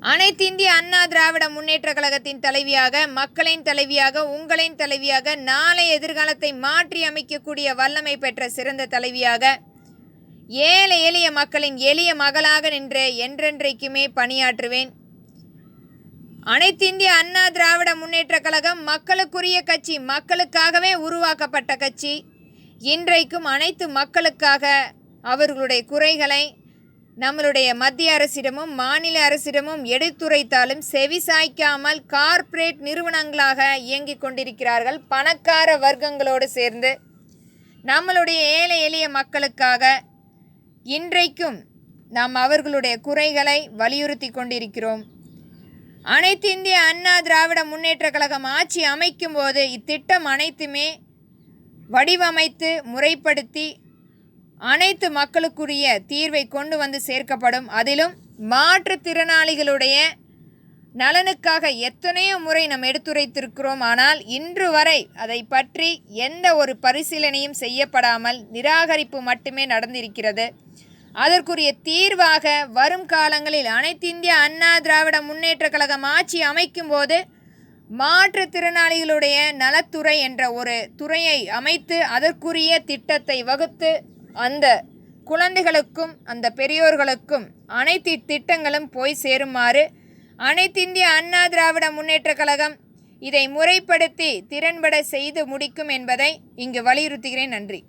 அனைத்திந்திய அண்ணா திராவிட முன்னேற்றக் கழகத்தின் தலைவியாக, மக்களின் தலைவியாக, உங்களின் தலைவியாக, நாளை எதிர்காலத்தை மாற்றி அமைக்கக்கூடிய வல்லமை பெற்ற சிறந்த தலைவியாக, ஏழை எளிய மக்களின் எளிய மகளாக நின்று என்றென்றைக்குமே பணியாற்றுவேன். அனைத்திந்திய அண்ணா திராவிட முன்னேற்றக் கழகம் மக்களுக்குரிய கட்சி, மக்களுக்காகவே உருவாக்கப்பட்ட கட்சி. இன்றைக்கும் அனைத்து மக்களுக்காக அவர்களுடைய குறைகளை நம்மளுடைய மத்திய அரசிடமும் மாநில அரசிடமும் எடுத்துரைத்தாலும் செவிசாய்க்காமல் கார்ப்பரேட் நிறுவனங்களாக இயங்கிக் கொண்டிருக்கிறார்கள். பணக்கார வர்க்கங்களோடு சேர்ந்து நம்மளுடைய ஏழை எளிய மக்களுக்காக இன்றைக்கும் நாம் அவர்களுடைய குறைகளை வலியுறுத்தி கொண்டிருக்கிறோம். அனைத்து இந்திய அண்ணா திராவிட முன்னேற்றக் கழகம் ஆட்சி அமைக்கும் போது இத்திட்டம் அனைத்துமே வடிவமைத்து முறைப்படுத்தி அனைத்து மக்களுக்குரிய தீர்வை கொண்டு வந்து சேர்க்கப்படும். அதிலும் மாற்றுத்திறனாளிகளுடைய நலனுக்காக எத்தனையோ முறை நாம் எடுத்துரைத்திருக்கிறோம். ஆனால் இன்று வரை அதை பற்றி எந்த ஒரு பரிசீலனையும் செய்யப்படாமல் நிராகரிப்பு மட்டுமே நடந்திருக்கிறது. அதற்குரிய தீர்வாக வரும் காலங்களில் அனைத்து இந்திய அண்ணா திராவிட முன்னேற்றக் கழகம் ஆட்சி அமைக்கும் போது மாற்றுத்திறனாளிகளுடைய நலத்துறை என்ற ஒரு துறையை அமைத்து அதற்குரிய திட்டத்தை வகுத்து அந்த குழந்தைகளுக்கும் அந்த பெரியோர்களுக்கும் அனைத்து திட்டங்களும் போய் சேருமாறு அனைத்திந்திய அண்ணா திராவிட முன்னேற்றக் கழகம் இதை முறைப்படுத்தி திறன்பட செய்து முடிக்கும் என்பதை இங்கு வலியுறுத்துகிறேன். நன்றி.